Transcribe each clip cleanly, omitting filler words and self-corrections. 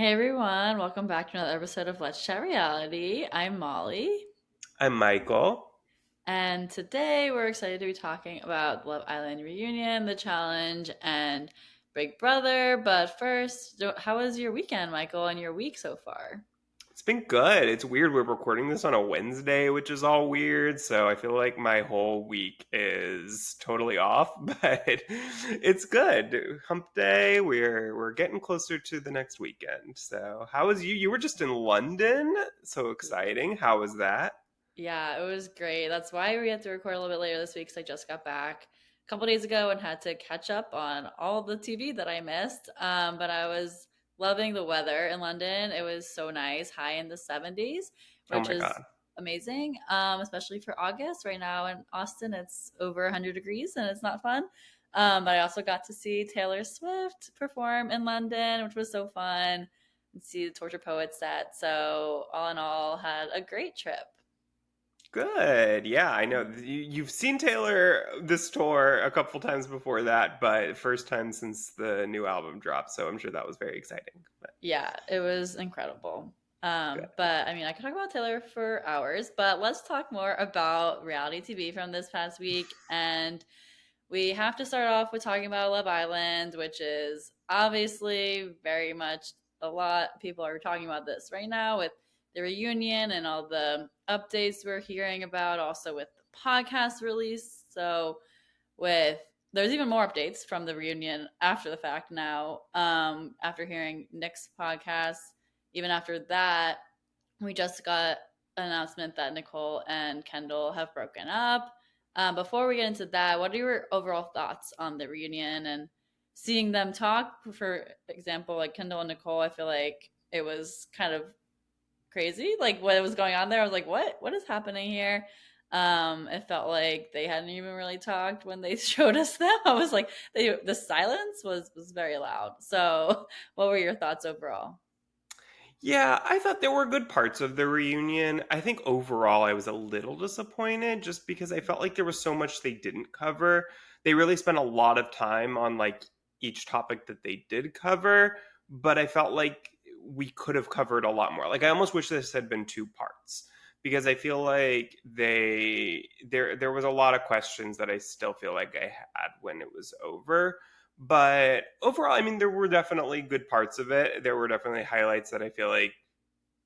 Hey everyone, welcome back to another episode of Let's Chat Reality. I'm Molly, I'm Michael. and today we're excited to be talking about the Love Island reunion, the challenge, and Big Brother. But first, how was your weekend, Michael, and your week so far? It's been good. It's weird. We're recording this on a Wednesday, which is all weird. So I feel like my whole week is totally off, but it's good. Hump day. We're getting closer to the next weekend. So how was you? You were just in London. So exciting. How was that? Yeah, it was great. That's why we had to record a little bit later this week because I just got back a couple days ago and had to catch up on all the TV that I missed. But I was loving the weather in London. It was so nice, high in the 70s, Oh which my is God. amazing, especially for August. Right now in Austin, it's over 100 degrees and it's not fun. But I also got to see Taylor Swift perform in London, which was so fun, and see the Torture Poets set. So, all in all, had a great trip. Good. Yeah, I know. You've seen Taylor this tour a couple times before that, but first time since the new album dropped. So I'm sure that was very exciting. But Yeah, it was incredible. good. But I mean, I could talk about Taylor for hours, but let's talk more about reality TV from this past week. And we have to start off with talking about Love Island, which is obviously very much a lot. People are talking about this right now with the reunion and all the updates we're hearing about, also with the podcast release. So, with there's even more updates from the reunion after the fact now. After hearing Nick's podcast, even after that, we just got an announcement that Nicole and Kendall have broken up. Before we get into that, what are your overall thoughts on the reunion and seeing them talk? For example, like Kendall and Nicole, I feel like it was kind of crazy, like what was going on there. I was like, what is happening here? It felt like they hadn't even really talked when they showed us them. I was like, the silence was very loud. So, what were your thoughts overall? Yeah, I thought there were good parts of the reunion. I think overall I was a little disappointed just because I felt like there was so much they didn't cover. They really spent a lot of time on like each topic that they did cover, but I felt like we could have covered a lot more. Like I almost wish this had been two parts because I feel like there was a lot of questions that I still feel like I had when it was over. But overall, I mean, there were definitely good parts of it. There were definitely highlights that I feel like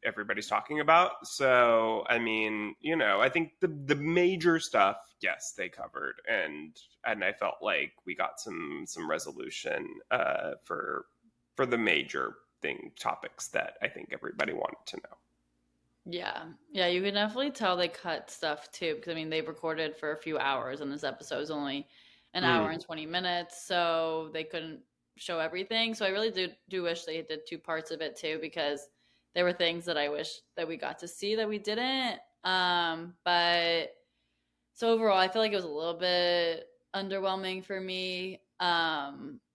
everybody's talking about. So, I mean, I think the major stuff, yes, they covered, and I felt like we got some resolution for the major topics that I think everybody wanted to know. Yeah, yeah, you can definitely tell they cut stuff too because I mean they recorded for a few hours and this episode was only an hour and Mm, 20 minutes, so they couldn't show everything. So I really do wish they did two parts of it too because there were things that I wish that we got to see that we didn't. But so overall, I feel like it was a little bit underwhelming for me.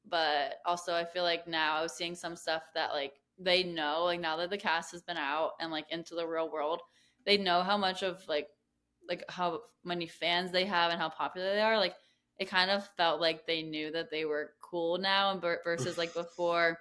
But also I feel like now I was seeing some stuff that like they know, like now that the cast has been out and like into the real world, they know how much of like how many fans they have and how popular they are. Like it kind of felt like they knew that they were cool now, and versus like before,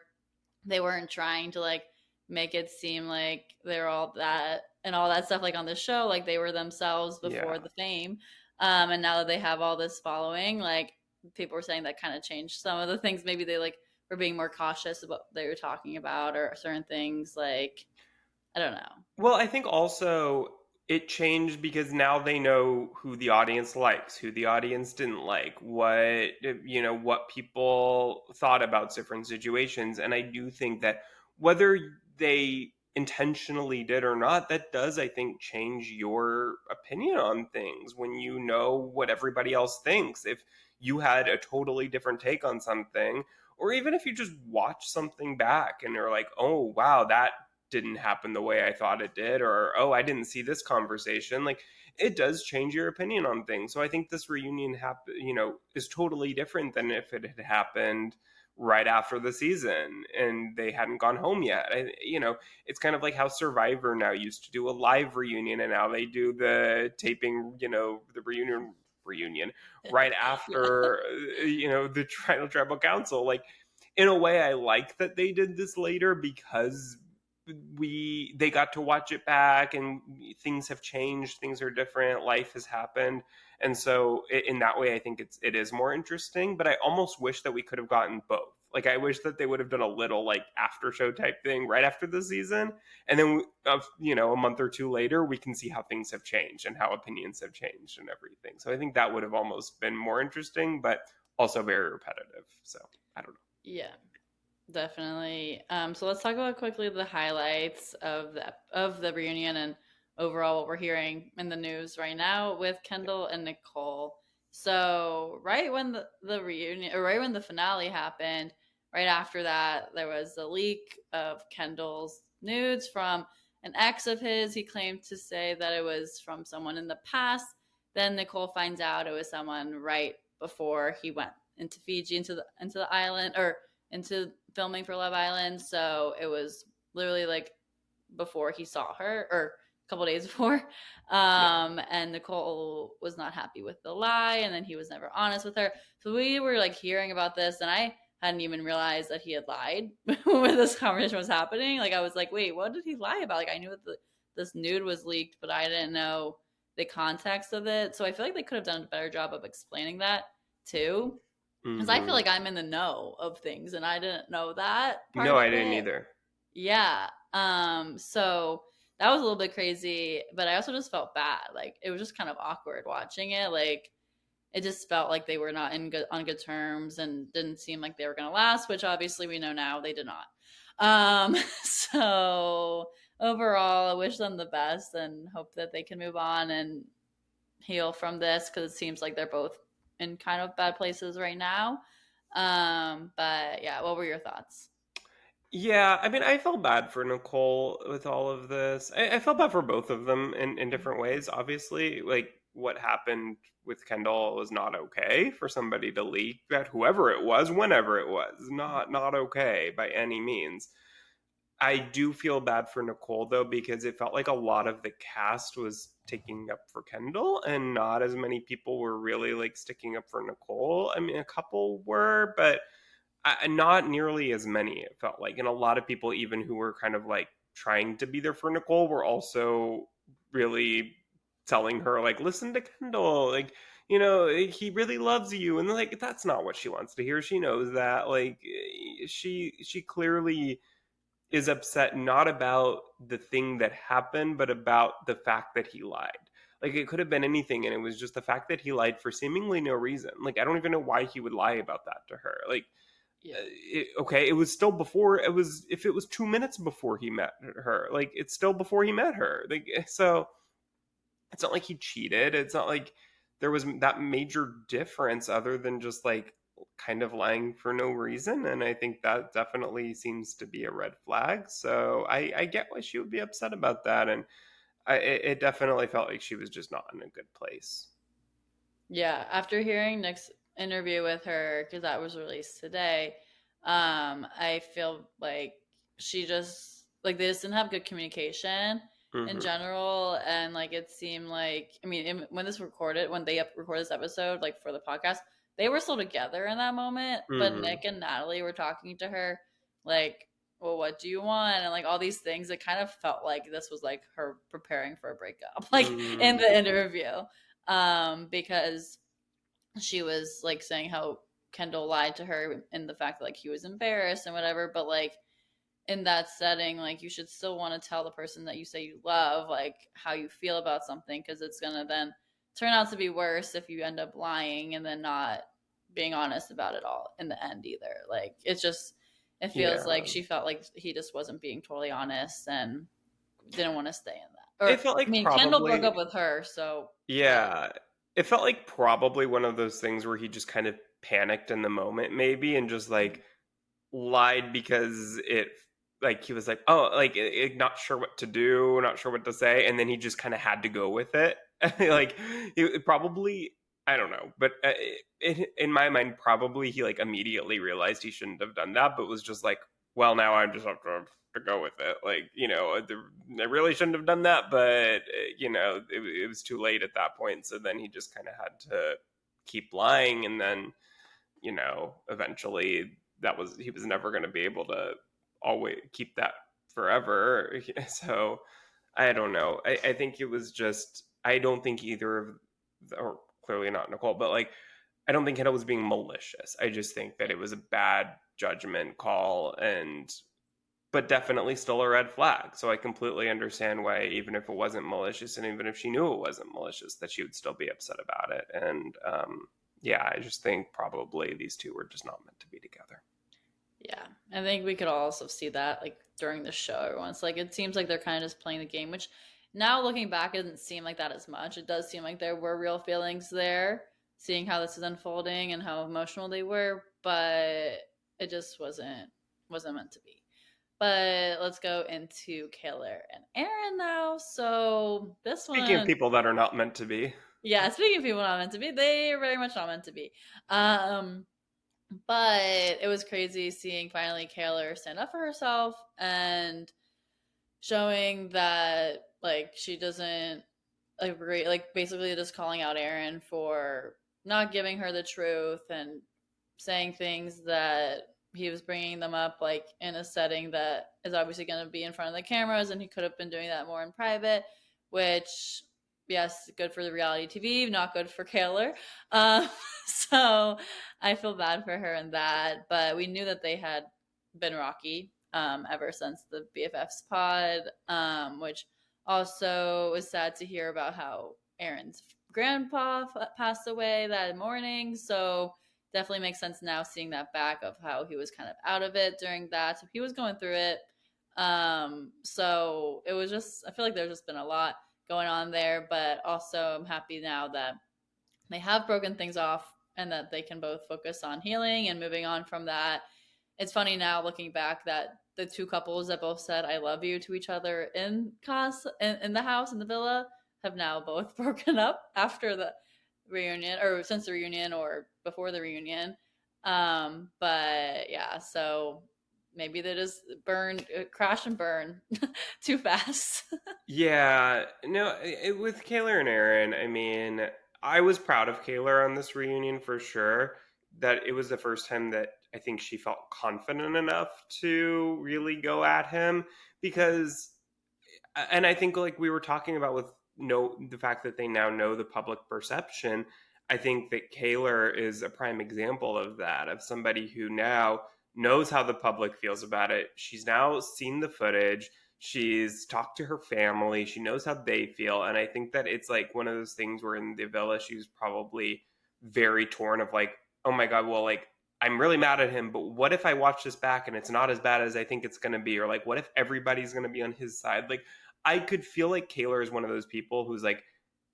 they weren't trying to like make it seem like they're all that and all that stuff like on the show, like they were themselves before yeah. the fame. And now that they have all this following, like people were saying that kind of changed some of the things. Maybe they like were being more cautious about what they were talking about or certain things. Like I don't know. Well, I think also it changed because now they know who the audience likes, who the audience didn't like, what people thought about different situations. And I do think that whether they intentionally did or not, that does, I think, change your opinion on things when you know what everybody else thinks. If you had a totally different take on something, or even if you just watch something back and you're like, oh, wow, that didn't happen the way I thought it did, or oh, I didn't see this conversation. Like it does change your opinion on things. So I think this reunion is totally different than if it had happened right after the season and they hadn't gone home yet. It's kind of like how Survivor now used to do a live reunion and now they do the taping, the reunion right Yeah. after the final tribal council. Like in a way, I like that they did this later because they got to watch it back, and things have changed, things are different, life has happened, and so in that way I think it is more interesting. But I almost wish that we could have gotten both. Like, I wish that they would have done a little like after show type thing right after the season, and then a month or two later we can see how things have changed and how opinions have changed and everything. So I think that would have almost been more interesting, but also very repetitive. So I don't know. Yeah. Definitely. So let's talk about quickly the highlights of the reunion and overall what we're hearing in the news right now with Kendall and Nicole. So right when the reunion, or right when the finale happened, right after that, there was a leak of Kendall's nudes from an ex of his. He claimed to say that it was from someone in the past. Then Nicole finds out it was someone right before he went into Fiji, into the island, or into filming for Love Island. So it was literally like before he saw her, or a couple days before. Yeah. And Nicole was not happy with the lie, and then he was never honest with her. So we were like hearing about this, and I hadn't even realized that he had lied when this conversation was happening. Like, I was like, wait, what did he lie about? Like, I knew that this nude was leaked, but I didn't know the context of it. So I feel like they could have done a better job of explaining that too, because I feel Mm-hmm. like I'm in the know of things and I didn't know that No, part I of didn't it. either. Yeah. So that was a little bit crazy, but I also just felt bad. Like, it was just kind of awkward watching it. Like, it just felt like they were not on good terms and didn't seem like they were going to last, which obviously we know now they did not. So overall, I wish them the best and hope that they can move on and heal from this, because it seems like they're both in kind of bad places right now. But yeah, what were your thoughts? Yeah, I mean, I felt bad for Nicole with all of this. I felt bad for both of them in different ways. Obviously, like, what happened with Kendall was not okay for somebody to leak that, whoever it was, whenever it was, not okay by any means. I do feel bad for Nicole though, because it felt like a lot of the cast was taking up for Kendall and not as many people were really like sticking up for Nicole. I mean, a couple were, but not nearly as many, it felt like. And a lot of people, even who were kind of like trying to be there for Nicole, were also really telling her, like, listen to Kendall, like, he really loves you. And like, that's not what she wants to hear. She knows that. Like, she clearly is upset not about the thing that happened, but about the fact that he lied. Like, it could have been anything, and it was just the fact that he lied for seemingly no reason. Like, I don't even know why he would lie about that to her. Like, Yeah. okay, it was still before. It was, if it was 2 minutes before he met her, like, it's still before he met her. Like, so it's not like he cheated. It's not like there was that major difference other than just like kind of lying for no reason. And I think that definitely seems to be a red flag. So I get why she would be upset about that. And it definitely felt like she was just not in a good place. Yeah, after hearing Nick's interview with her, because that was released today, I feel like she just, like, they just didn't have good communication in Mm-hmm. general, and like it seemed like, I mean, when they recorded this episode, like for the podcast, they were still together in that moment, but Mm-hmm. Nick and Natalie were talking to her like, well, what do you want, and like all these things. It kind of felt like this was like her preparing for a breakup, like in Mm-hmm. the interview, because she was like saying how Kendall lied to her in the fact that like he was embarrassed and whatever, but like in that setting, like you should still want to tell the person that you say you love like how you feel about something, because it's gonna then turn out to be worse if you end up lying and then not being honest about it all in the end either. Like, it feels Yeah. like she felt like he just wasn't being totally honest and didn't want to stay in that. Or It felt I like mean, Kendall broke probably, up with her, so like, yeah. It felt like probably one of those things where he just kind of panicked in the moment, maybe, and just like lied because it, like, he was like, oh, like, not sure what to do, not sure what to say, and then he just kind of had to go with it. Like, it probably, I don't know, but in my mind, probably he like immediately realized he shouldn't have done that, but was just like, well, now I just have to go with it. Like, I really shouldn't have done that, but it was too late at that point. So then he just kind of had to keep lying, and then eventually he was never going to be able to always keep that forever. So I don't know. I think it was just, I don't think either of, or clearly not Nicole, but like, I don't think Hannah was being malicious. I just think that it was a bad judgment call, and but definitely still a red flag. So I completely understand why, even if it wasn't malicious, and even if she knew it wasn't malicious, that she would still be upset about it. And yeah, I just think probably these two were just not meant to be together. Yeah, I think we could also see that like during the show. Everyone's like, it seems like they're kind of just playing the game, which now looking back, it doesn't seem like that as much. It does seem like there were real feelings there, seeing how this is unfolding and how emotional they were, but it just wasn't meant to be. But let's go into Kayla and Aaron now. So this Speaking of one, people that are not meant to be, yeah, speaking of people not meant to be, they are very much not meant to be. Um, but it was crazy seeing finally Kaylor stand up for herself and showing that like she doesn't agree, like basically just calling out Aaron for not giving her the truth and saying things that he was bringing them up like in a setting that is obviously going to be in front of the cameras, and he could have been doing that more in private, which yes, good for the reality TV, not good for Kaylor. um, so I feel bad for her in that, but we knew that they had been rocky ever since the BFFs pod, which also was sad to hear about how Aaron's grandpa passed away that morning. So definitely makes sense now seeing that back of how he was kind of out of it during that. So he was going through it. So it was just, I feel like there's just been a lot going on there, but also I'm happy now that they have broken things off and that they can both focus on healing and moving on from that. It's funny now looking back that the two couples that both said "I love you" to each other in in the house in the villa have now both broken up after the reunion, or since the reunion, or before the reunion. But yeah, so maybe they just crash and burn too fast. yeah, no, with Kaylor and Aaron, I mean, I was proud of Kaylor on this reunion for sure. That it was the first time that I think she felt confident enough to really go at him, because and I think like we were talking about with the fact that they now know the public perception. I think that Kaylor is a prime example of that, of somebody who now knows how the public feels about it. She's now seen the footage. She's talked to her family. She knows how they feel. And I think that it's like one of those things where in the villa, she was probably very torn of like, oh my God, well, like, I'm really mad at him, but what if I watch this back and it's not as bad as I think it's going to be? Or like, what if everybody's going to be on his side? Like, I could feel like Kaylor is one of those people who's like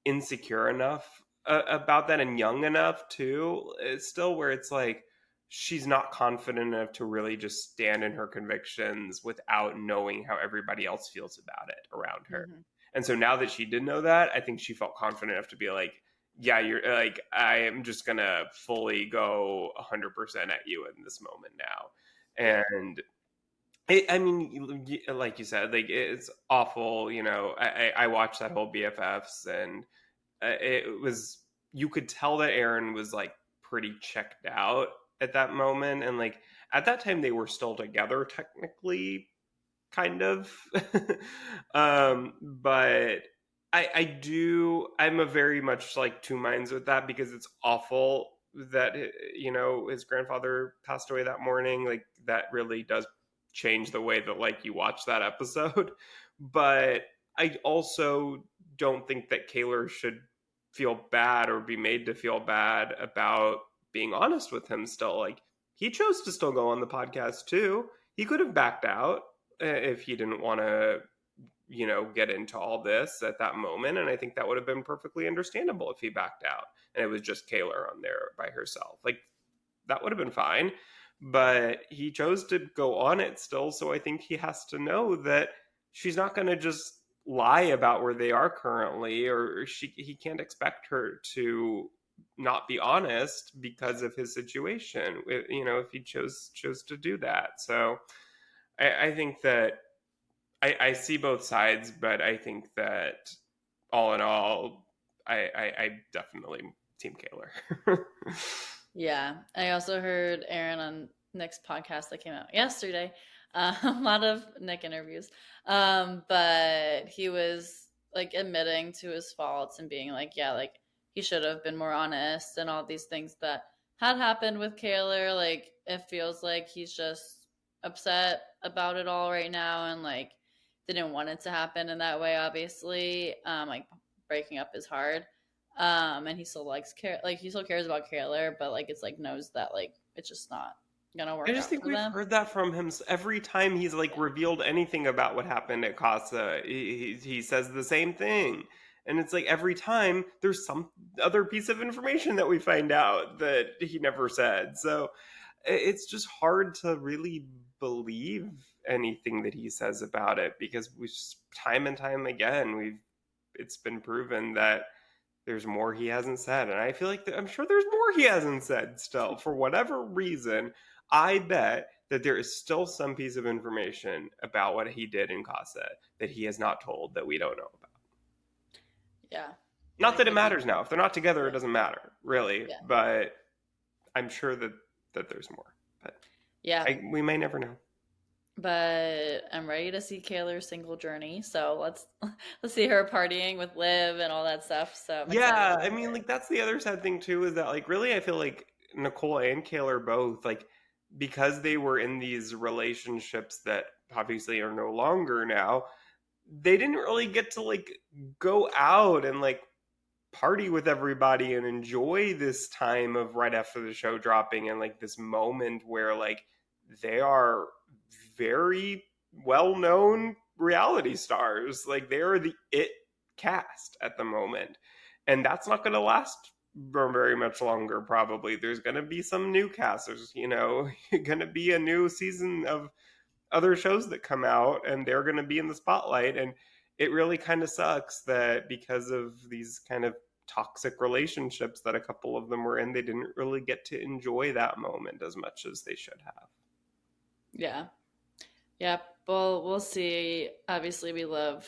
insecure enough about that, and young enough too. It's still where it's like she's not confident enough to really just stand in her convictions without knowing how everybody else feels about it around her. Mm-hmm. And so now that she did know that, I think she felt confident enough to be like, yeah, you're like, I am just gonna fully go 100% at you in this moment now. Yeah. And I mean, like you said, like it's awful. You know, I watched that whole BFFs, and it was, you could tell that Aaron was like pretty checked out at that moment, and like at that time they were still together technically, kind of. But I'm a very much like two minds with that, because it's awful that his grandfather passed away that morning. Like that really does change the way that like you watch that episode. But I also don't think that Kaylor should feel bad or be made to feel bad about being honest with him still. Like he chose to still go on the podcast too. He could have backed out if he didn't want to get into all this at that moment. And I think that would have been perfectly understandable if he backed out and it was just Kaylor on there by herself. Like that would have been fine. But he chose to go on it still. So I think he has to know that she's not going to just lie about where they are currently, or he can't expect her to not be honest because of his situation, if he chose to do that. So I think that I see both sides, but I think that all in all, I definitely team Kaylor. Yeah. I also heard Aaron on Nick's podcast that came out yesterday. A lot of Nick interviews. But he was like admitting to his faults and being like, yeah, like he should have been more honest and all these things that had happened with Kaylor. Like it feels like he's just upset about it all right now and like didn't want it to happen in that way, obviously. Like breaking up is hard. And he still likes like he still cares about Kaylor, but like it's like knows that like it's just not gonna I work just out think for we've them. heard that from him every time he's like revealed anything about what happened at Casa. He says the same thing. And it's like every time there's some other piece of information that we find out that he never said. So it's just hard to really believe anything that he says about it because we time and time again it's been proven that there's more he hasn't said, and I feel like I'm sure there's more he hasn't said still. For whatever reason, I bet that there is still some piece of information about what he did in Casa that he has not told that we don't know about. Yeah, Not like that it maybe. matters now. If they're not together, it Yeah, doesn't matter, really. yeah, But I'm sure that there's more. But yeah. we may never know. But I'm ready to see Kaylor's single journey. So let's see her partying with Liv and all that stuff. So I'm excited Yeah, for I mean, her. like that's the other sad thing too is that like really I feel like Nicole and Kayla both like because they were in these relationships that obviously are no longer now, they didn't really get to like go out and like party with everybody and enjoy this time of right after the show dropping and like this moment where like they are very well known reality stars. Like they are the it cast at the moment. And that's not going to last very much longer, probably. There's going to be some new casters, going to be a new season of other shows that come out and they're going to be in the spotlight. And it really kind of sucks that because of these kind of toxic relationships that a couple of them were in, they didn't really get to enjoy that moment as much as they should have. Yeah, yeah. Well, we'll see. Obviously, we love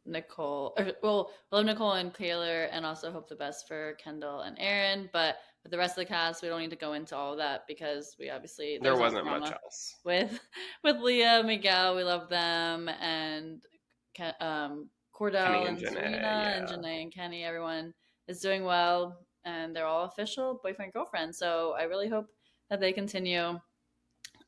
Nicole. Well, we love Nicole and Kaylor, and also hope the best for Kendall and Aaron. But with the rest of the cast, we don't need to go into all of that because we obviously There there's enough wasn't much drama else. with with Leah, Miguel. We love them, and Kenny Cordell and and Janae, Serena and yeah. Janae and Kenny. Everyone is doing well, and they're all official boyfriend girlfriend. So I really hope that they continue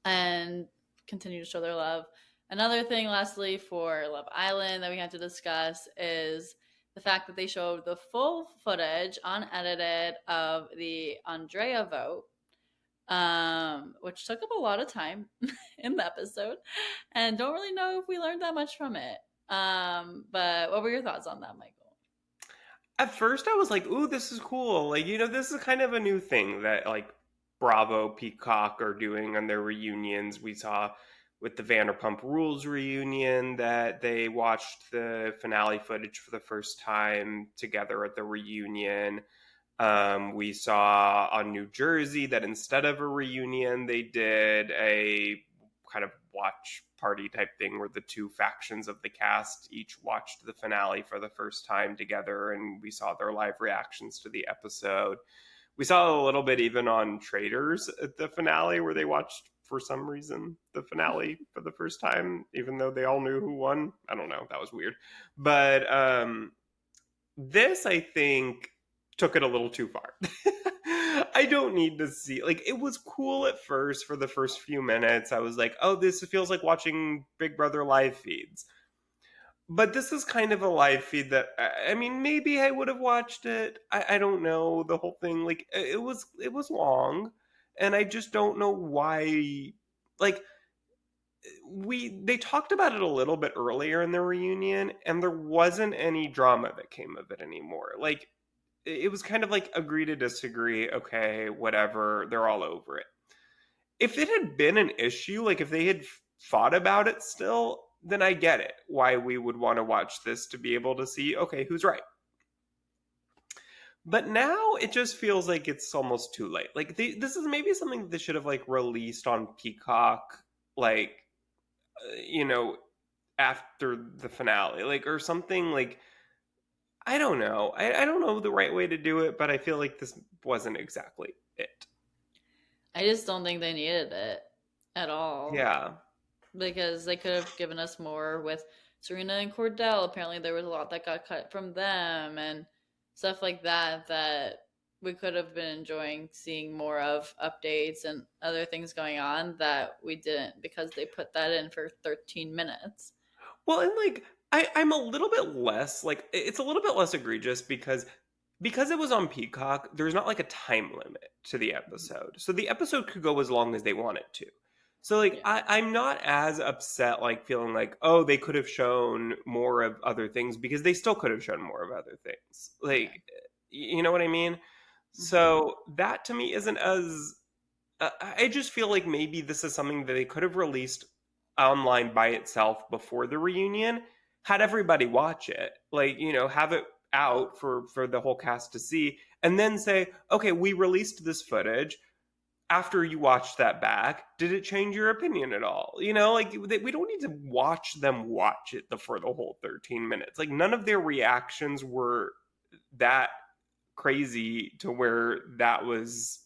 and continue to show their love. Another thing, lastly, for Love Island that we had to discuss is the fact that they showed the full footage, unedited, of the Andrea vote, which took up a lot of time in the episode, and don't really know if we learned that much from it. But what were your thoughts on that, Michael? At first I was like, ooh, this is cool. Like, this is kind of a new thing that like Bravo, Peacock are doing on their reunions. We saw with the Vanderpump Rules reunion that they watched the finale footage for the first time together at the reunion. We saw on New Jersey that instead of a reunion, they did a kind of watch party type thing where the two factions of the cast each watched the finale for the first time together, and we saw their live reactions to the episode. We saw a little bit even on Traders at the finale where they watched for some reason the finale for the first time, even though they all knew who won. I don't know, that was weird. But this, I think, took it a little too far. I don't need to see, like, it was cool at first for the first few minutes. I was like, oh, this feels like watching Big Brother live feeds. But this is kind of a live feed that, I mean, maybe I would have watched it. I don't know, the whole thing. Like, it was long, and I just don't know why. Like, they talked about it a little bit earlier in the reunion, and there wasn't any drama that came of it anymore. Like, it was kind of like agree to disagree. Okay, whatever. They're all over it. If it had been an issue, like if they had fought about it still, then I get it. Why we would want to watch this to be able to see, okay, who's right. But now it just feels like it's almost too late. Like this is maybe something that they should have like released on Peacock, like you know, after the finale, like or something like I don't know. I don't know the right way to do it, but I feel like this wasn't exactly it. I just don't think they needed it at all Yeah. because they could have given us more with Serena and Cordell. Apparently, there was a lot that got cut from them and stuff like that that we could have been enjoying seeing more of updates and other things going on that we didn't because they put that in for 13 minutes. Well, and like I'm a little bit less like it's a little bit less egregious because it was on Peacock, there's not like a time limit to the episode. So the episode could go as long as they want it to. So like Yeah. I'm not as upset like feeling like, oh, they could have shown more of other things because they still could have shown more of other things. Yeah. Like you know what I mean? Hmm. So that to me isn't as I just feel like maybe this is something that they could have released online by itself before the reunion, had everybody watch it, like have it out for the whole cast to see, and then say, okay, we released this footage. After you watched that back, did it change your opinion at all? Like we don't need to watch them watch it for the whole 13 minutes. Like none of their reactions were that crazy to where that was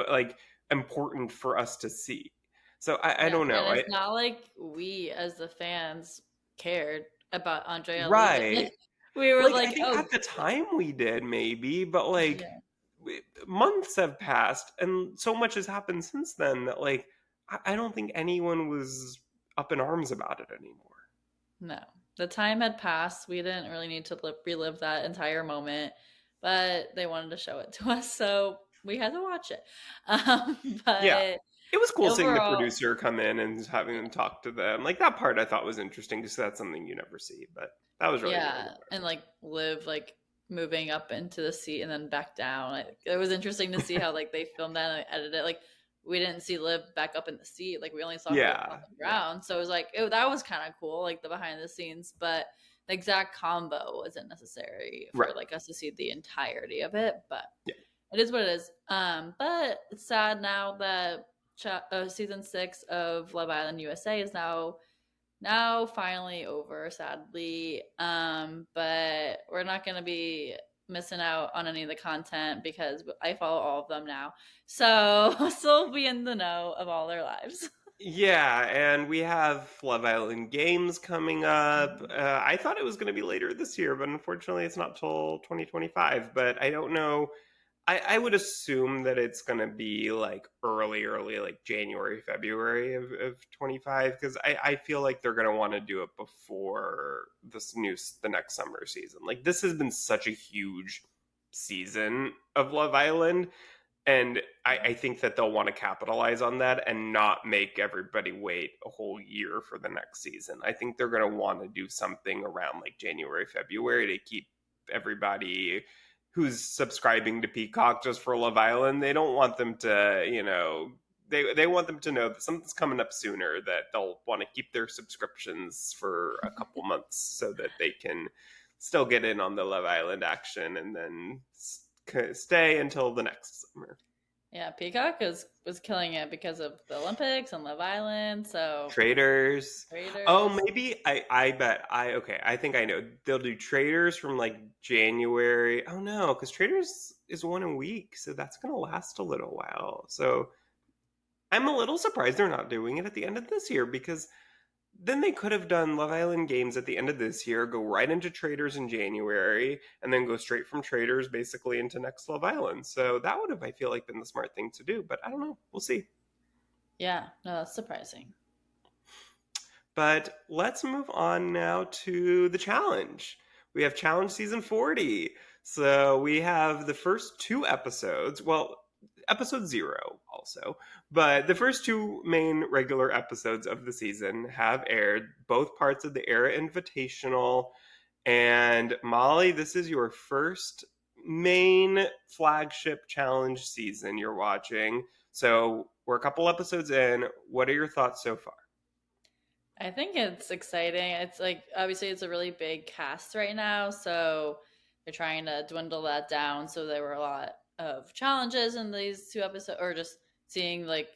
like important for us to see. So I Yeah. don't know. And it's not like we as the fans cared about Andrea leaving. Right. We were Like I like, think oh, at the time we did maybe, but like yeah, months have passed and so much has happened since then that like I don't think anyone was up in arms about it anymore. no. The time had passed. We didn't really need to relive that entire moment, but they wanted to show it to us, so we had to watch it. Yeah. But It was cool seeing the overall, producer come in and having yeah. them talk to them. Like that part I thought was interesting because that's something you never see, but that was really the only Yeah, and part. like Liv like moving up into the seat and then back down. It was interesting to see how like they filmed that and edited it. Like we didn't see Liv back up in the seat. Like we only saw her on Yeah. the Yeah. ground. So it was like that was kind of cool, like the behind the scenes. But the exact combo wasn't necessary for Right. like us to see the entirety of it. But Yeah. it is what it is. But it's sad now that season 6 of Love Island USA is now finally over, sadly. But we're not gonna be missing out on any of the content because I follow all of them now, so I'll still be in the know of all their lives. Yeah, and we have Love Island Games coming up. I thought it was going to be later this year, but unfortunately, it's not till 2025. But I don't know. I would assume that it's going to be like early, like January, February of 25, because I feel like they're going to want to do it before the next summer season. Like this has been such a huge season of Love Island, and I think that they'll want to capitalize on that and not make everybody wait a whole year for the next season. I think they're going to want to do something around like January, February to keep everybody who's subscribing to Peacock just for Love Island. They don't want them to, they want them to know that something's coming up sooner, that they'll want to keep their subscriptions for a couple months so that they can still get in on the Love Island action and then stay until the next summer. Yeah, Peacock was killing it because of the Olympics and Love Island. So Traders. Oh, Raiders. maybe I bet I okay. I think I know. They'll do traders from like January. Oh no, because traders is one a week, so that's gonna last a little while. So I'm a little surprised they're not doing it at the end of this year because then they could have done Love Island games at the end of this year, go right into traders in January, and then go straight from traders basically into next Love Island. So that would have, I feel like, been the smart thing to do. But I don't know. We'll see. Yeah, no, that's surprising. But let's move on now to the challenge. We have challenge season 40. So we have the first two episodes. Well, episode 0 also. But the first two main regular episodes of the season have aired, both parts of the Era Invitational. And Molly, this is your first main flagship challenge season you're watching. So we're a couple episodes in. What are your thoughts so far? I think it's exciting. It's like obviously it's a really big cast right now, so they're trying to dwindle that down. So there were a lot of challenges in these two episodes, or just seeing like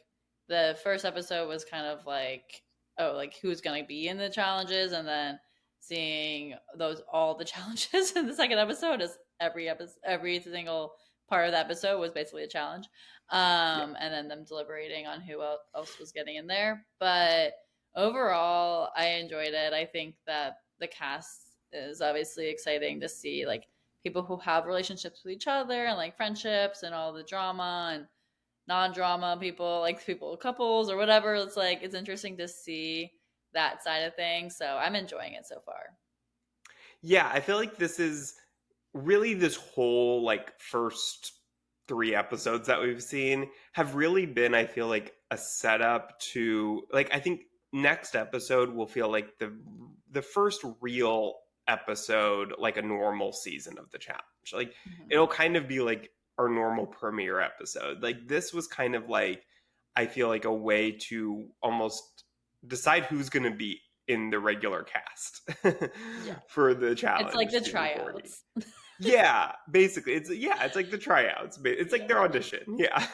the first episode was kind of like, oh, like who's gonna be in the challenges, and then seeing those all the challenges in the second episode is every single part of the episode was basically a challenge. Yeah. And then them deliberating on who else was getting in there. But overall, I enjoyed it. I think that the cast is obviously exciting to see, like people who have relationships with each other and like friendships and all the drama and non-drama people, like people couples or whatever. It's like it's interesting to see that side of things. So I'm enjoying it so far. Yeah, I feel like this is really this whole like first 3 episodes that we've seen have really been, I feel like, a setup to like I think next episode will feel like the first real episode, like a normal season of the challenge. Like Mm-hmm. it'll kind of be like our normal premiere episode. Like this was kind of like I feel like a way to almost decide who's going to be in the regular cast Yeah. for the It's like challenge the season 40. tryouts. Yeah, basically it's like the tryouts. It's like Yeah. their audition. Yeah.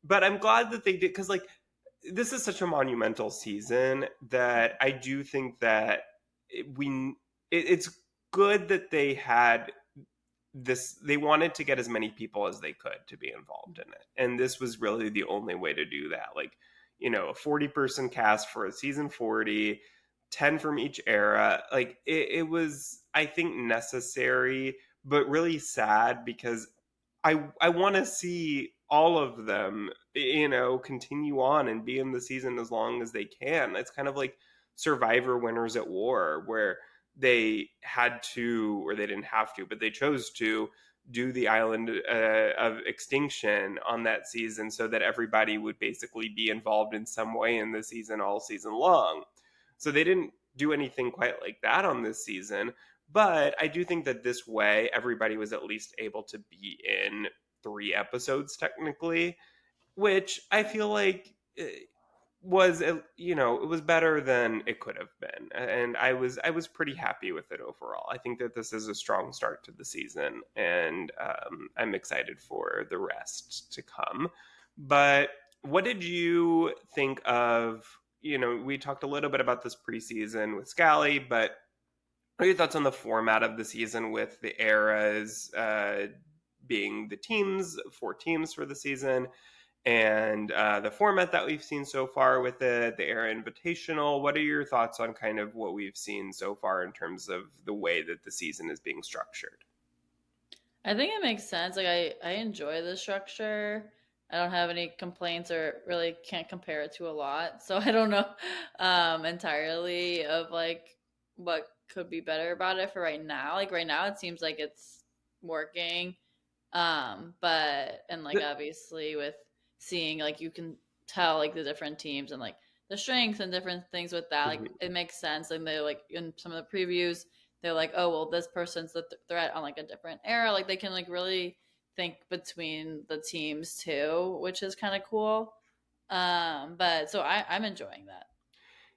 But I'm glad that they did, cuz like this is such a monumental season that I do think that it's good that they had this, they wanted to get as many people as they could to be involved in it, and this was really the only way to do that. Like, a 40-person cast for a season 40, 10 from each era. Like it was, I think, necessary but really sad, because I want to see all of them continue on and be in the season as long as they can. It's kind of like Survivor Winners at War, where they had to, or they didn't have to, but they chose to do the island of extinction on that season, so that everybody would basically be involved in some way in the season all season long. So they didn't do anything quite like that on this season, but I do think that this way everybody was at least able to be in 3 episodes technically, which I feel like was, it was better than it could have been, and I was pretty happy with it overall. I think that this is a strong start to the season, and I'm excited for the rest to come. But what did you think of, we talked a little bit about this preseason with Scally, but what are your thoughts on the format of the season, with the eras being the teams, 4 teams for the season, and the format that we've seen so far with it, the Era Invitational? What are your thoughts on kind of what we've seen so far in terms of the way that the season is being structured? I think it makes sense. Like I enjoy the structure. I don't have any complaints or really can't compare it to a lot. So I don't know entirely of like what could be better about it for right now. Like right now it seems like it's working. But and like The- obviously with seeing like you can tell like the different teams and like the strengths and different things with that, like Mhm. it makes sense. And they like in some of the previews they're like, oh well, this person's the threat on like a different era. Like they can like really think between the teams too, which is kind of cool. But so I'm enjoying that.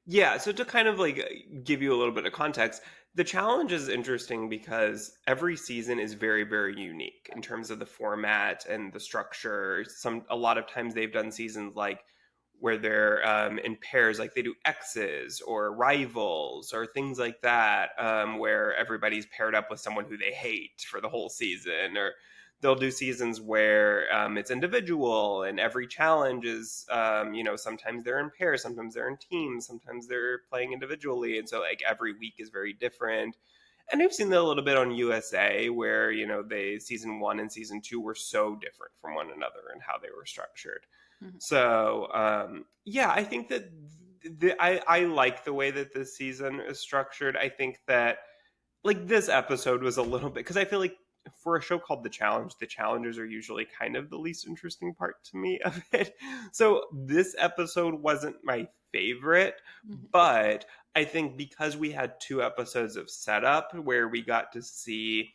Yeah, so to kind of like give you a little bit of context, the challenge is interesting because every season is very, very unique in terms of the format and the structure. A lot of times they've done seasons like where they're in pairs, like they do X's or rivals or things like that, where everybody's paired up with someone who they hate for the whole season. Or they'll do seasons where it's individual, and every challenge is, sometimes they're in pairs, sometimes they're in teams, sometimes they're playing individually, and so like every week is very different. And I've seen that a little bit on USA, where they, season 1 and season 2 were so different from one another and how they were structured. Mhm. So yeah, I think that I like the way that this season is structured. I think that like this episode was a little bit, because I feel like for a show called The Challenge, the challenges are usually kind of the least interesting part to me of it. So this episode wasn't my favorite, Mhm. but I think because we had 2 episodes of setup where we got to see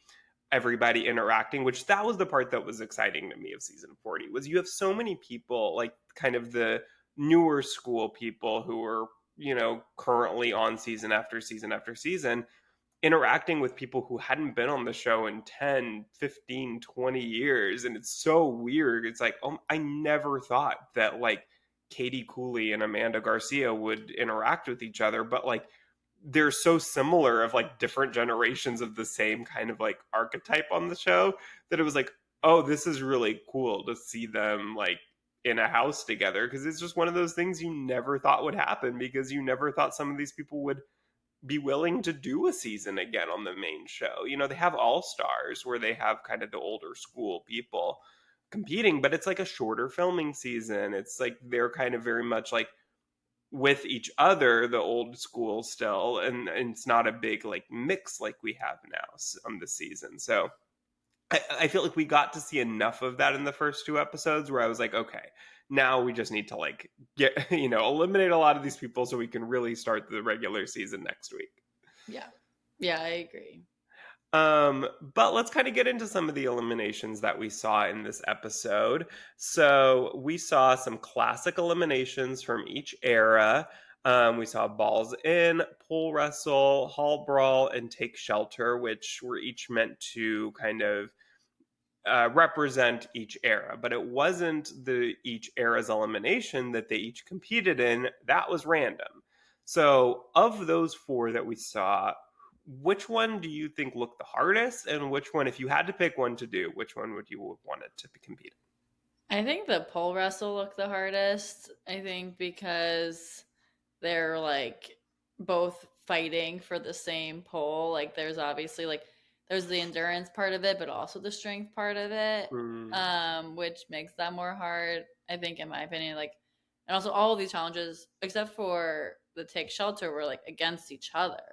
everybody interacting, which that was the part that was exciting to me of season 40, was you have so many people, like kind of the newer school people who are, currently on season after season after season, interacting with people who hadn't been on the show in 10, 15, 20 years. And it's so weird. It's like, oh, I never thought that like Katie Cooley and Amanda Garcia would interact with each other, but like they're so similar of like different generations of the same kind of like archetype on the show that it was like, oh, this is really cool to see them like in a house together, because it's just one of those things you never thought would happen, because you never thought some of these people would be willing to do a season again on the main show. You know, they have All Stars where they have kind of the older school people competing, but it's like a shorter filming season. It's like they're kind of very much like with each other, the old school still, and it's not a big like mix like we have now on the season. So I feel like we got to see enough of that in the first two episodes where I was like, okay, now we just need to like get, eliminate a lot of these people so we can really start the regular season next week. Yeah. Yeah, I agree. But let's kind of get into some of the eliminations that we saw in this episode. So we saw some classic eliminations from each era. We saw Balls In, Pole Wrestle, Hall Brawl, and Take Shelter, which were each meant to kind of represent each era, but it wasn't the each era's elimination that they each competed in. That was random. So, of those four that we saw, which one do you think looked the hardest, and which one, if you had to pick one to do, which one would you have wanted to compete? I think the pole wrestle looked the hardest. I think because they're like both fighting for the same pole. Like there's obviously like there's the endurance part of it, but also the strength part of it, Mm. which makes that more hard. I think, in my opinion, like, and also all of these challenges, except for the take shelter, were like against each other.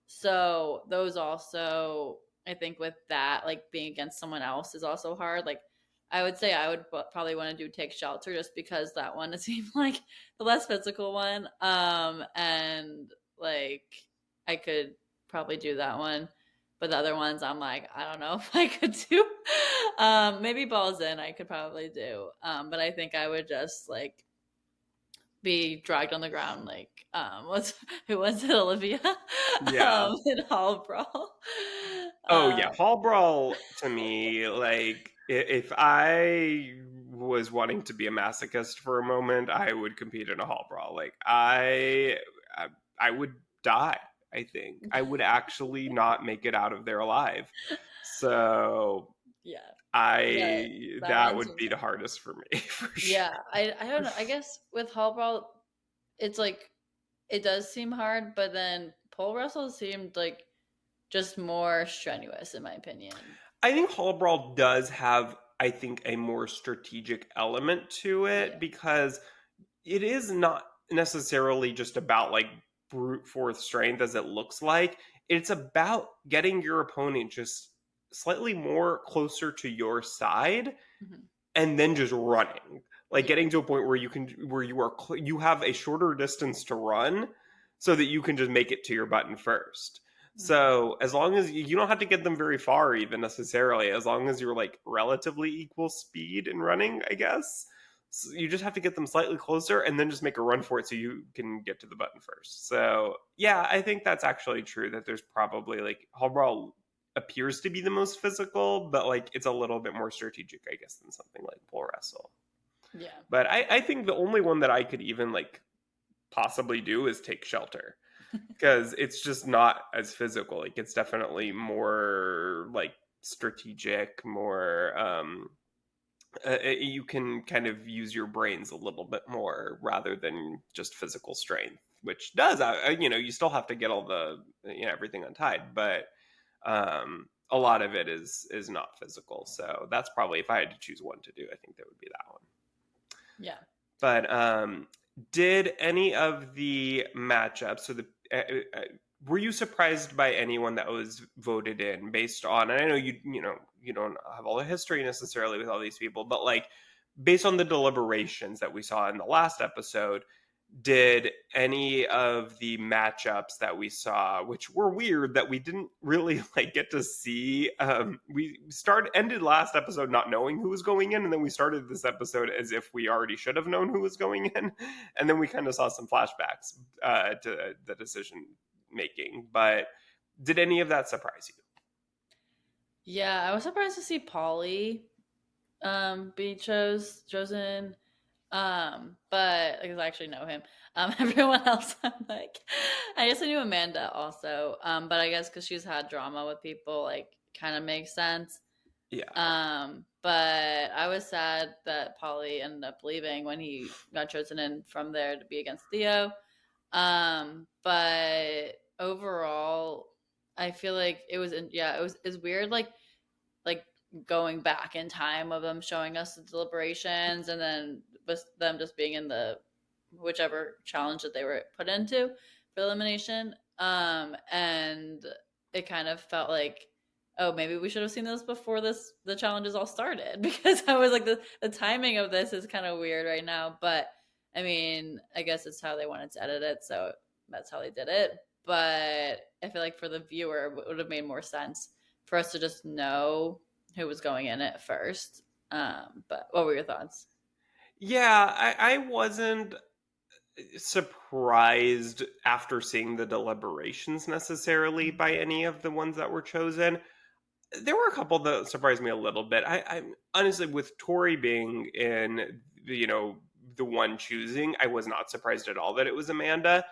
So those also, I think, with that, like being against someone else is also hard. Like I would say I would probably want to do take shelter just because that one it seemed like the less physical one. And like I could probably do that one. But the other ones I'm like, I don't know if I could do. Maybe balls in I could probably do. But I think I would just like be dragged on the ground like what's who was it, Olivia? Yeah. In Hall Brawl. Oh yeah, Um Hall Brawl to me, like if I was wanting to be a masochist for a moment, I would compete in a Hall Brawl. Like I would die. I think I would actually not make it out of there alive. So yeah. But I that that one would seems be the hard. hardest for me for sure. Yeah, I don't know. I guess with Hall Brawl, it's like it does seem hard, but then pole wrestle seemed like just more strenuous in my opinion. I think Hall Brawl does have, I think, a more strategic element to it, Yeah. because it is not necessarily just about like brute force strength as it looks like. It's about getting your opponent just slightly more closer to your side Hmm. and then just running. Like Yeah. getting to a point where you have a shorter distance to run so that you can just make it to your button first. Hmm. So as long as you don't have to get them very far even necessarily, as long as you're like relatively equal speed in running, I guess. So you just have to get them slightly closer and then just make a run for it so you can get to the button first. So yeah, I think that's actually true, that there's probably like Hall Brawl appears to be the most physical, but like it's a little bit more strategic, I guess, than something like pole wrestle. Yeah. But I think the only one that I could even like possibly do is take shelter, because it's just not as physical. Like it's definitely more like strategic, more you can kind of use your brains a little bit more rather than just physical strength, which does you still have to get all the everything untied, but a lot of it is not physical. So that's probably, if I had to choose one to do, I think that would be that one. Yeah. But did any of the matchups, so the were you surprised by anyone that was voted in based on? And I know you don't have all the history necessarily with all these people, but like based on the deliberations that we saw in the last episode, did any of the matchups that we saw, which were weird that we didn't really like get to see, we ended last episode not knowing who was going in, and then we started this episode as if we already should have known who was going in, and then we kind of saw some flashbacks to the decision making. But did any of that surprise you? Yeah, I was surprised to see Polly be chosen. But because I actually know him. Everyone else, I'm like, I guess I knew Amanda also. But I guess because she's had drama with people, like, kind of makes sense. Yeah. But I was sad that Polly ended up leaving when he got chosen in from there to be against Theo. But overall, I feel like it was, yeah, it's weird, like going back in time of them showing us the deliberations and then with them just being in the whichever challenge that they were put into for elimination. And it kind of felt like, oh, maybe we should have seen this before the challenges all started because I was like the timing of this is kind of weird right now. But I mean, I guess it's how they wanted to edit it, so that's how they did it. But I feel like for the viewer, it would have made more sense for us to just know who was going in at first. But what were your thoughts? Yeah, I wasn't surprised after seeing the deliberations necessarily by any of the ones that were chosen. There were a couple that surprised me a little bit. I honestly, with Tori being in, the one choosing, I was not surprised at all that it was Amanda.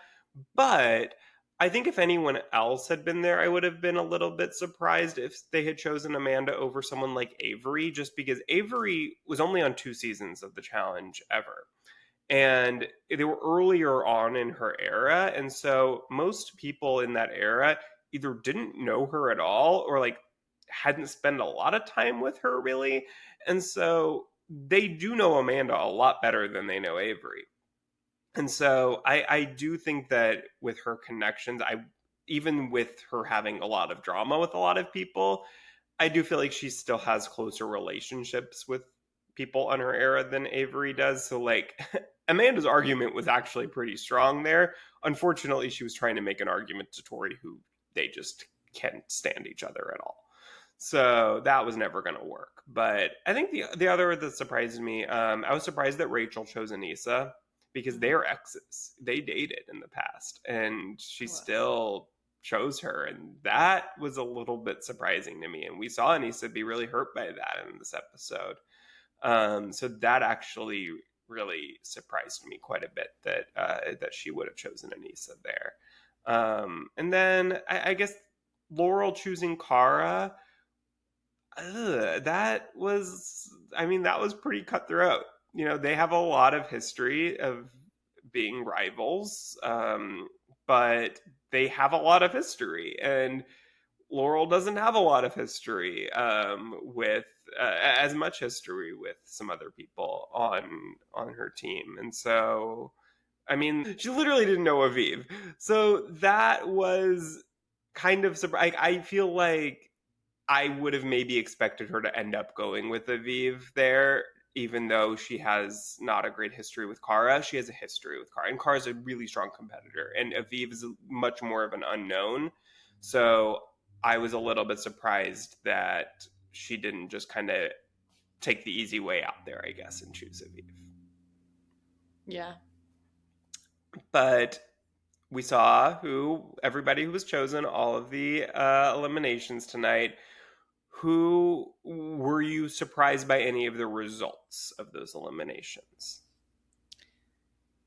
But I think if anyone else had been there, I would have been a little bit surprised if they had chosen Amanda over someone like Avery, just because Avery was only on 2 seasons of the challenge ever. And they were earlier on in her era. And so most people in that era either didn't know her at all or like hadn't spent a lot of time with her really. And so they do know Amanda a lot better than they know Avery. And so I do think that with her connections, even with her having a lot of drama with a lot of people, I do feel like she still has closer relationships with people on her era than Avery does. So like Amanda's argument was actually pretty strong there. Unfortunately, she was trying to make an argument to Tori who they just can't stand each other at all. So that was never going to work. But I think the other that surprised me, I was surprised that Rachel chose Anissa because Mm-hmm. they're exes. They dated in the past, and she It was. still chose her, and that was a little bit surprising to me. And we saw Anissa be really hurt by that in this episode. So that actually really surprised me quite a bit that she would have chosen Anissa there. And then I guess Laurel choosing Kara, that was, I mean, that was pretty cutthroat. They have a lot of history of being rivals, but they have a lot of history, and Laurel doesn't have a lot of history with as much history with some other people on her team, and so I mean, she literally didn't know Aviv, so that was kind of surprising. I feel like I would have maybe expected her to end up going with Aviv there, even though she has not a great history with Kara. She has a history with Kara, and Kara's a really strong competitor, and Aviv is much more of an unknown. So I was a little bit surprised that she didn't just kind of take the easy way out there, I guess, and choose Aviv. Yeah. But we saw who everybody who was chosen, all of the eliminations tonight. Who were you surprised by any of the results of those eliminations?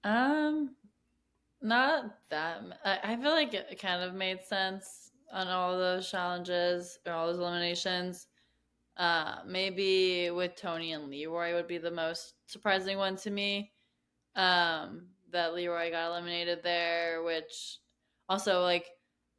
Um, Not that. I feel like it kind of made sense on all those challenges or all those eliminations. Maybe with Tony and Leroy would be the most surprising one to me. That Leroy got eliminated there, which also like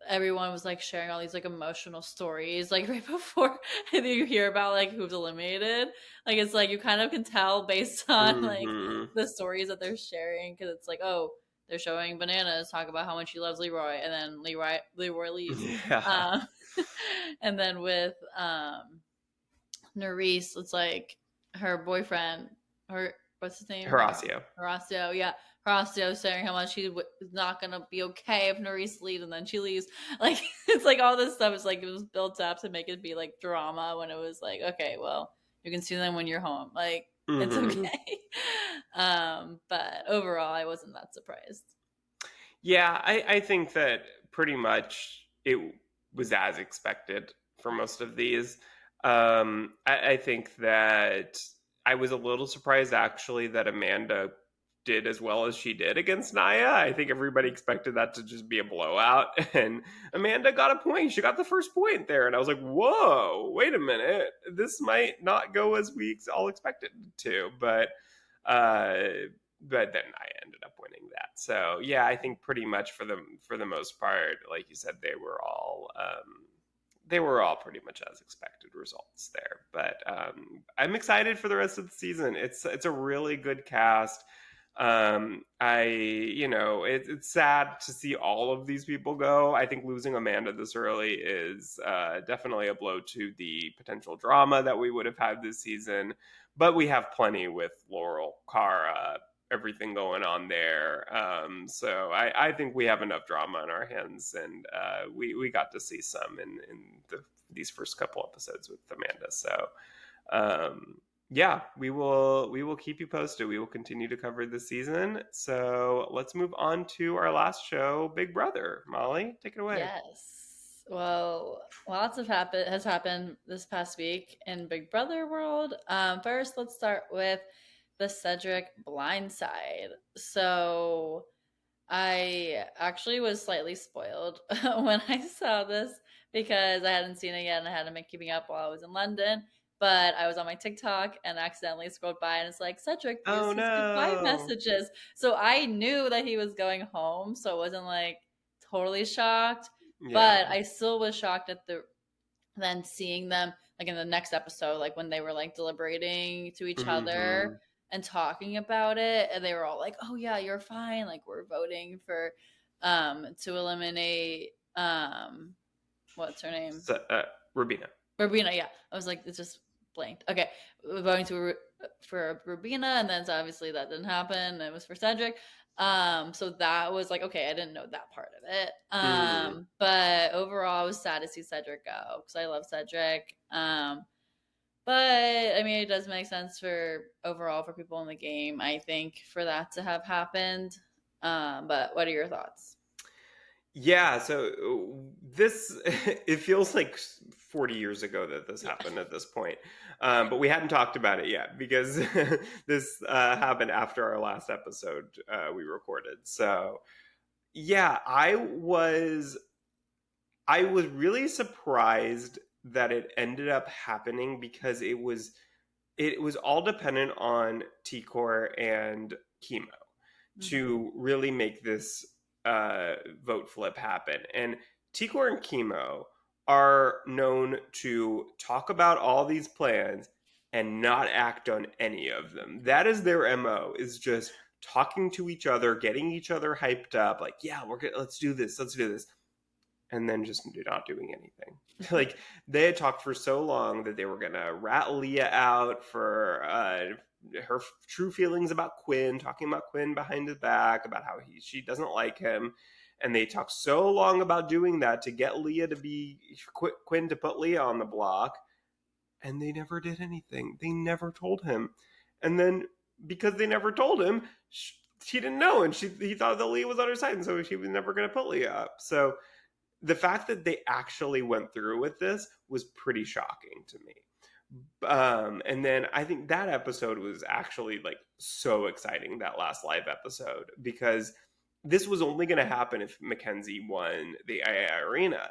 everyone was like sharing all these like emotional stories like right before you hear about like who's eliminated. Like it's like you kind of can tell based on like Mm-hmm. the stories that they're sharing because it's like, oh, they're showing Bananas talk about how much she loves Leroy, and then Leroy leaves. Yeah. Um, and then with Nerese, it's like her boyfriend, her what's his name? Horacio. Horacio, yeah. Horacio saying how much is not gonna be okay if Nerese leaves, and then she leaves. Like it's like all this stuff is like it was built up to make it be like drama when it was like, okay, well, you can see them when you're home. Like it's Mm-hmm. okay. But overall, I wasn't that surprised. Yeah, I think that pretty much it was as expected for most of these. I think that I was a little surprised actually that Amanda did as well as she did against Naya. I think everybody expected that to just be a blowout, and Amanda got a point. She got the first point there, and I was like, "Whoa, wait a minute! This might not go as we all expected it to." Uh, but then I ended up winning that. So yeah, I think pretty much for the most part, like you said, they were all pretty much as expected results there. But I'm excited for the rest of the season. It's a really good cast. I it's sad to see all of these people go. I think losing Amanda this early is definitely a blow to the potential drama that we would have had this season. But we have plenty with Laurel, Cara, everything going on there. So I think we have enough drama on our hands, and we got to see some these first couple episodes with Amanda. So yeah, we will keep you posted. We will continue to cover this season. So let's move on to our last show, Big Brother. Molly, take it away. Yes. Well, has happened this past week in Big Brother world. First, let's start with the Cedric blindside. So I actually was slightly spoiled when I saw this because I hadn't seen it yet and I hadn't been keeping up while I was in London. But I was on my TikTok and accidentally scrolled by and it's like, Cedric Oh used his goodbye no. messages. So I knew that he was going home. So it wasn't like totally shocked. Yeah. But I still was shocked at the then seeing them like in the next episode, like when they were like deliberating to each other Mm-hmm. and talking about it, and they were all like, "Oh yeah, you're fine. Like we're voting for to eliminate what's her name? So, Rubina. Rubina." Yeah, I was like, it's just blanked. Okay, we're voting to for Rubina, and then so obviously that didn't happen. It was for Cedric. So that was like, okay, I didn't know that part of it. Mm. But overall, I was sad to see Cedric go because I love Cedric. But I mean, it does make sense for overall for people in the game. I think for that to have happened. But what are your thoughts? Yeah, so this it feels like 40 years ago that this Yeah. happened at this point. But we hadn't talked about it yet because this happened after our last episode we recorded. So yeah, I was really surprised that it ended up happening because it was all dependent on T-Core and Chemo Mm-hmm. to really make this vote flip happen. And T-Core and Chemo are known to talk about all these plans and not act on any of them. That is their MO, is just talking to each other, getting each other hyped up, like, yeah, we're good, let's do this, and then just not doing anything. Like they had talked for so long that they were gonna rat Leah out for her true feelings about Quinn, talking about Quinn behind his back, about how she doesn't like him, and they talked so long about doing that to get Leah to be Quinn to put Leah on the block, and they never did anything. They never told him, and then because they never told him, she didn't know, and he thought that Leah was on her side, and so she was never going to put Leah up. So the fact that they actually went through with this was pretty shocking to me. And then I think that episode was actually like so exciting, that last live episode, because this was only going to happen if Mackenzie won the AA Arena.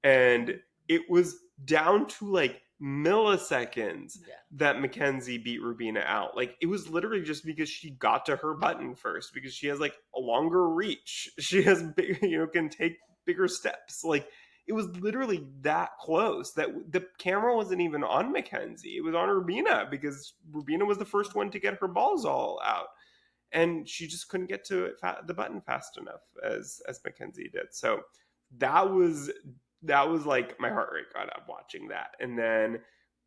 And it was down to like milliseconds Yeah. that Mackenzie beat Rubina out. Like it was literally just because she got to her button first, because she has like a longer reach. She has big, can take bigger steps. Like it was literally that close that the camera wasn't even on Mackenzie. It was on Rubina because Rubina was the first one to get her balls all out. And she just couldn't get to the button fast enough as Mackenzie did. So that was like my heart rate got up watching that. And then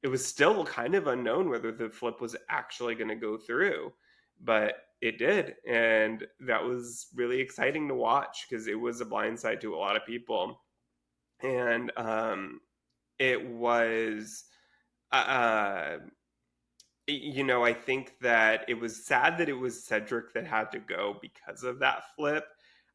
it was still kind of unknown whether the flip was actually going to go through, but it did. And that was really exciting to watch because it was a blindside to a lot of people. And it was uh, I think that it was sad that it was Cedric that had to go because of that flip.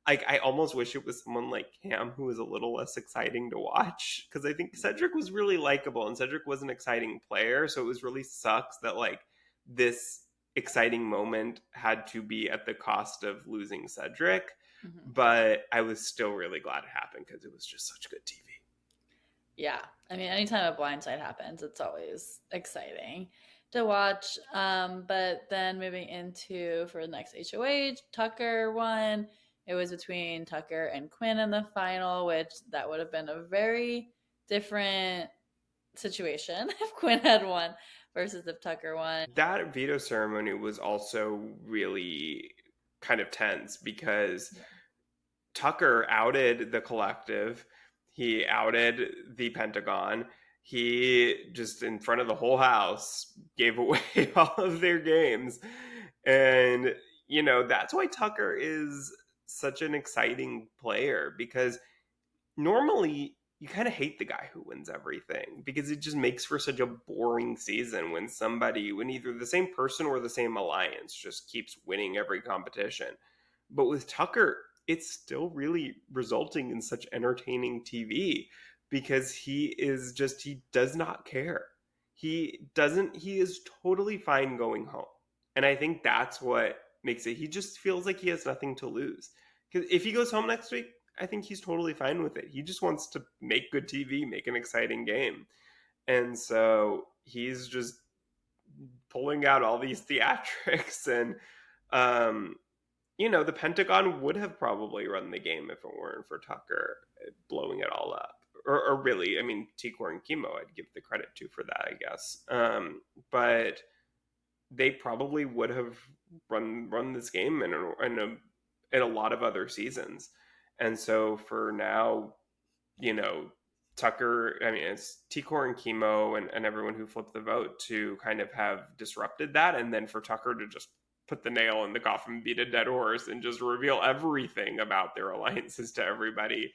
Like, I almost wish it was someone like Cam who was a little less exciting to watch, because I think Cedric was really likable and Cedric was an exciting player. So it was really sucks that like this exciting moment had to be at the cost of losing Cedric, Mm-hmm. but I was still really glad it happened because it was just such good TV. Yeah. I mean, anytime a blindside happens, it's always exciting to watch. But then moving into for the next HOH, Tucker won. It was between Tucker and Quinn in the final, which that would have been a very different situation if Quinn had won versus if Tucker won. That veto ceremony was also really kind of tense because Yeah. Tucker outed the collective. He outed the Pentagon. He just, in front of the whole house, gave away all of their games. And, that's why Tucker is such an exciting player because normally you kind of hate the guy who wins everything because it just makes for such a boring season when either the same person or the same alliance just keeps winning every competition. But with Tucker, it's still really resulting in such entertaining TV because he does not care. He is totally fine going home. And I think that's what makes it, he just feels like he has nothing to lose. Because if he goes home next week, I think he's totally fine with it. He just wants to make good TV, make an exciting game. And so he's just pulling out all these theatrics and um the Pentagon would have probably run the game if it weren't for Tucker blowing it all up. Or really, I mean, Tikor and Chemo, I'd give the credit to for that, I guess. But they probably would have run this game in a lot of other seasons. And so for now, you know, Tucker, I mean, it's Tikor and Chemo and everyone who flipped the vote to kind of have disrupted that. And then for Tucker to just put the nail in the coffin, beat a dead horse, and just reveal everything about their alliances to everybody.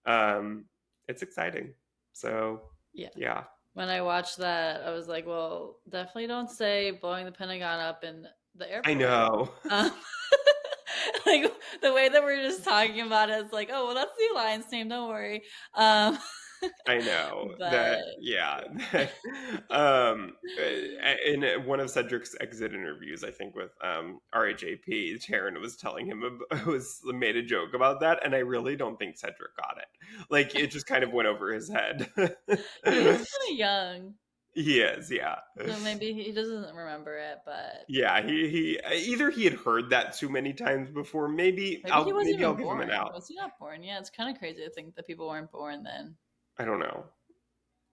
Um, it's exciting. So, Yeah. yeah. When I watched that, I was like, well, definitely don't say blowing the Pentagon up in the I airport. know. Um, like the way that we're just talking about it, it's like, oh, well, that's the alliance name. Don't worry. Um, I know but that, yeah. In one of Cedric's exit interviews, I think with RHAP, Taryn was telling him, was made a joke about that, and I really don't think Cedric got it. Like, it just kind of went over his head. he's kind of young, He is, yeah. so maybe he doesn't remember it. But Yeah, he either he had heard that too many times before. maybe he wasn't Maybe I'll even give him an born. out. Was he not born? Yeah, it's kind of crazy to think that people weren't born then. I don't know.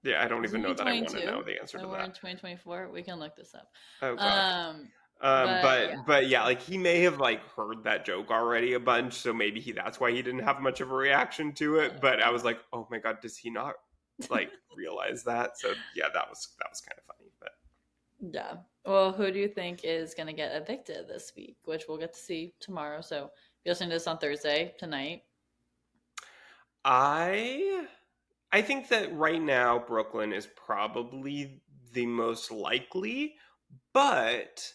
Yeah, I don't even Wasn't know he that I want to know 22? the answer to And we're in that. 2024. We can look this up. Oh gosh. Um, but yeah, But yeah, like he may have like heard that joke already a bunch, so maybe that's why he didn't have much of a reaction to it. But I was like, oh my god, does he not like realize that? So yeah, that was kind of funny. But yeah. Well, who do you think is going to get evicted this week? Which we'll get to see tomorrow. So you're listening to this on Thursday tonight. I I think that right now Brooklyn is probably the most likely, but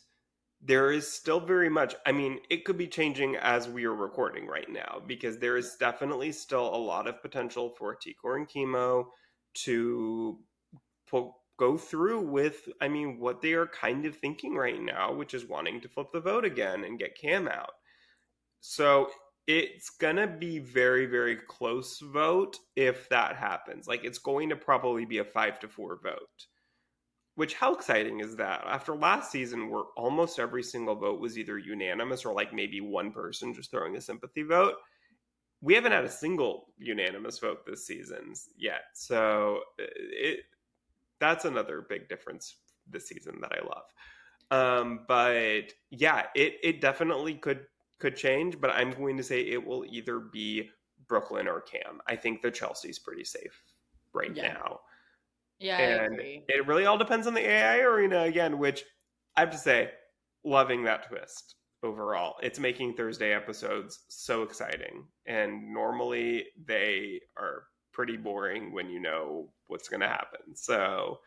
there is still very much, I mean, it could be changing as we are recording right now because there Yeah. is definitely still a lot of potential for Tikor and Chemo to go through with, I mean, what they are kind of thinking right now, which is wanting to flip the vote again and get Cam out. So it's gonna be very, very close vote if that happens. Like it's going to probably be a 5-4 vote. Which, how exciting is that? After last season, where almost every single vote was either unanimous or like maybe one person just throwing a sympathy vote, we haven't had a single unanimous vote this season yet. So that's another big difference this season that I love. But yeah, it definitely could change, but I'm going to say it will either be Brooklyn or Cam. I think the Chelsea's pretty safe right Yeah. now. Yeah, I And agree. it really all depends on the AI arena again, which I have to say, loving that twist overall. It's making Thursday episodes so exciting. And normally they are pretty boring when you know what's going to happen. So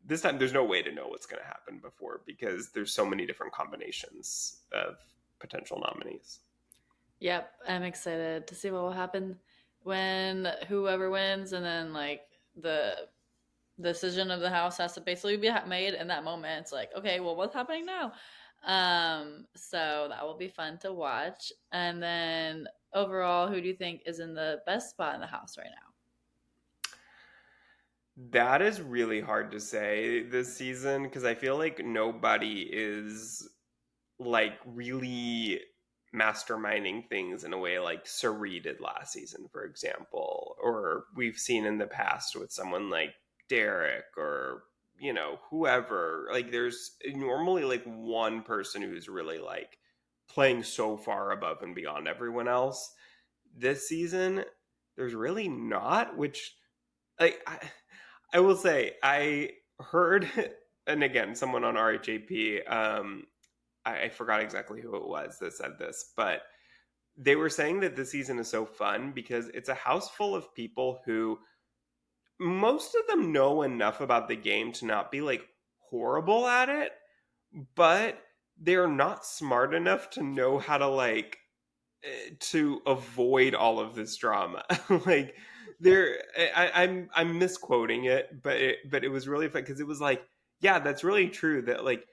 this time there's no way to know what's going to happen before because there's so many different combinations of potential nominees. Yep, I'm excited to see what will happen when whoever wins, and then like the decision of the house has to basically be made in that moment. It's like, okay, well, what's happening now? So that will be fun to watch. And then overall, who do you think is in the best spot in the house right now? That is really hard to say this season because I feel like nobody is like really masterminding things in a way like Suri did last season, for example, or we've seen in the past with someone like Derek or whoever. Like there's normally like one person who's really like playing so far above and beyond everyone else. This season, there's really not, which like I will say I heard, and again, someone on RHAP, I forgot exactly who it was that said this, but they were saying that this season is so fun because it's a house full of people who most of them know enough about the game to not be like horrible at it, but they're not smart enough to know how to like to avoid all of this drama. Like there, I'm misquoting it, but it was really fun because it was like, yeah, that's really true. That like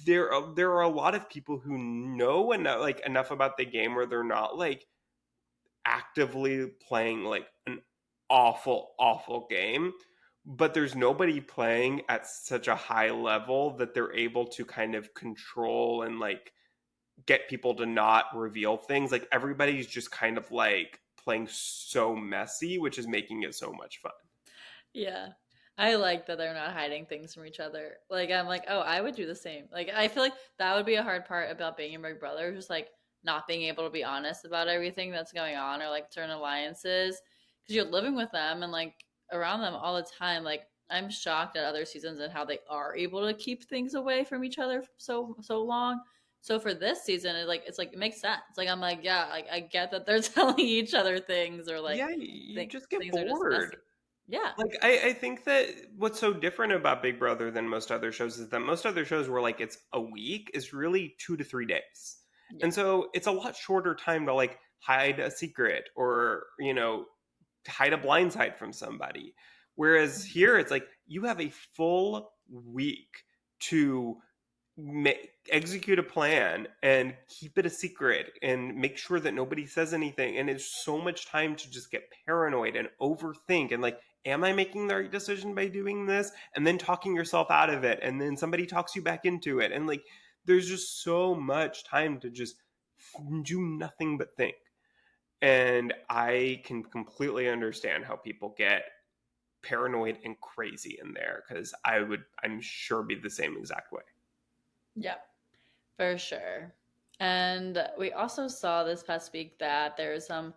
there are a lot of people who know enough about the game where they're not like actively playing like an awful game, but there's nobody playing at such a high level that they're able to kind of control and like get people to not reveal things. Like everybody's just kind of like playing so messy, which is making it so much fun. Yeah. I like that they're not hiding things from each other. Like I'm like, oh, I would do the same. Like I feel like that would be a hard part about being a big brother, just like not being able to be honest about everything that's going on or like certain alliances because you're living with them and like around them all the time. Like I'm shocked at other seasons and how they are able to keep things away from each other so long. So for this season, it's like it makes sense. Like I'm like, yeah, like I get that they're telling each other things or like Yeah, you just get things are just bored. messy. Yeah. Like I think that what's so different about Big Brother than most other shows is that most other shows where like it's a week is really 2 to 3 days. Yeah. And so it's a lot shorter time to like hide a secret or, hide a blind side from somebody. Whereas here it's like you have a full week to execute a plan and keep it a secret and make sure that nobody says anything, and it's so much time to just get paranoid and overthink and like, am I making the right decision by doing this, and then talking yourself out of it, and then somebody talks you back into it, and like there's just so much time to just do nothing but think. And I can completely understand how people get paranoid and crazy in there because I'm sure be the same exact way. Yeah, for sure. And we also saw this past week that there's some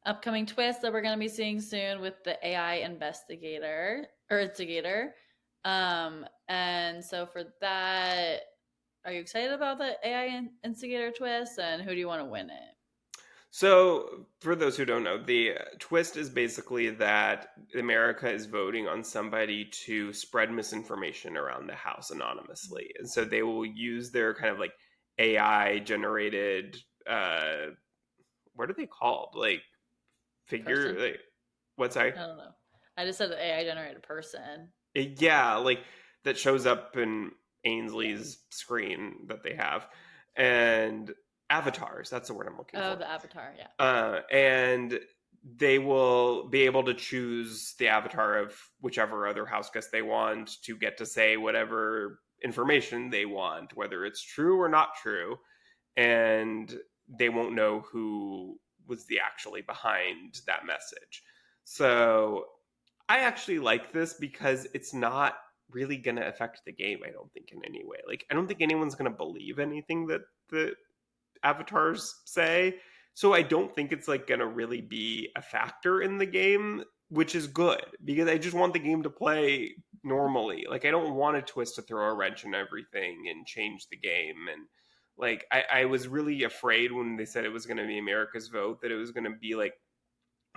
upcoming twists that we're going to be seeing soon with the AI investigator or instigator. And so for that, are you excited about the AI instigator twist? And who do you want to win it? So, for those who don't know, the twist is basically that America is voting on somebody to spread misinformation around the House anonymously. And so they will use their kind of like AI generated, what are they called? Like, figure, Person? like, what's I? I don't know. I just said AI generated person. Yeah, like that shows up in Ainsley's screen that they have. And avatars, that's the word I'm looking Oh, for. the avatar. Yeah. And they will be able to choose the avatar of whichever other house guest they want to get to say whatever information they want, whether it's true or not true. And they won't know who was the actually behind that message. So I actually like this because it's not really going to affect the game, I don't think, in any way. Like, I don't think anyone's going to believe anything that the avatars say. So I don't think it's like gonna really be a factor in the game, which is good because I just want the game to play normally. Like I don't want a twist to throw a wrench in everything and change the game. And like I was really afraid when they said it was gonna be America's vote that it was gonna be like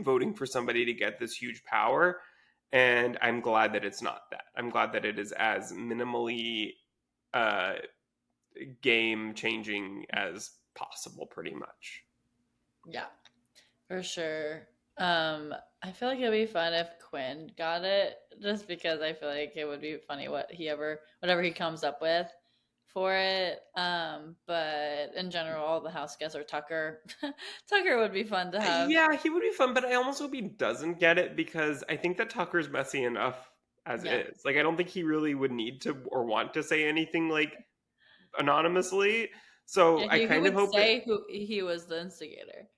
voting for somebody to get this huge power. And I'm glad that it's not that. I'm glad that it is as minimally uh game changing as possible, pretty much. Yeah, for sure. I feel like it'd be fun if Quinn got it, just because I feel like it would be funny whatever he comes up with for it. But in general, all the house guests are Tucker. Tucker would be fun to have. Yeah, he would be fun, but I almost hope he doesn't get it because I think that Tucker's messy enough as Yeah, is. Like, I don't think he really would need to or want to say anything like anonymously. So yeah. I He kind of would hope it. say who he was the instigator.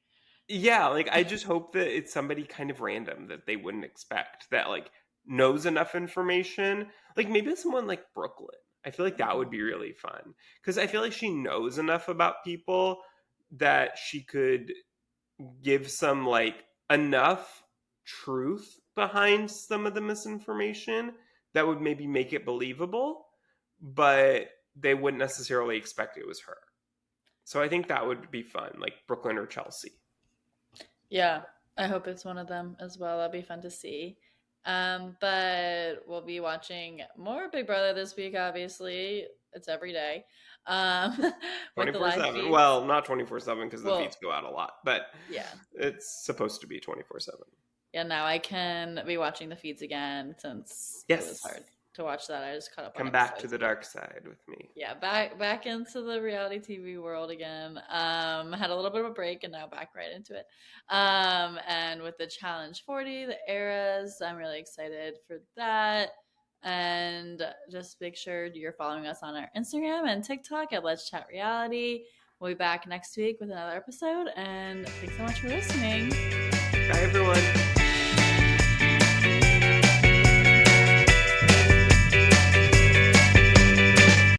Yeah, like I just hope that it's somebody kind of random that they wouldn't expect that like knows enough information. Like maybe someone like Brooklyn. I feel like that would be really fun because I feel like she knows enough about people that she could give some like enough truth behind some of the misinformation that would maybe make it believable, but they wouldn't necessarily expect it was her. So I think that would be fun, like Brooklyn or Chelsea. Yeah, I hope it's one of them as well. That'll be fun to see. But we'll be watching more Big Brother this week, obviously. It's every day. Um, with the live 24/7. feeds. Well, not 24/7 because the feeds Well, go out a lot, but yeah. it's supposed to be 24/7. Yeah, now I can be watching the feeds again since it was Yes. hard to watch that. I just caught up on Come back to episodes. the dark side with me. Yeah, back into the reality TV world again. Had a little bit of a break and now back right into it. And with the Challenge 40, the eras, I'm really excited for that. And just make sure you're following us on our Instagram and TikTok at Let's Chat Reality. We'll be back next week with another episode. And thanks so much for listening. Bye, everyone.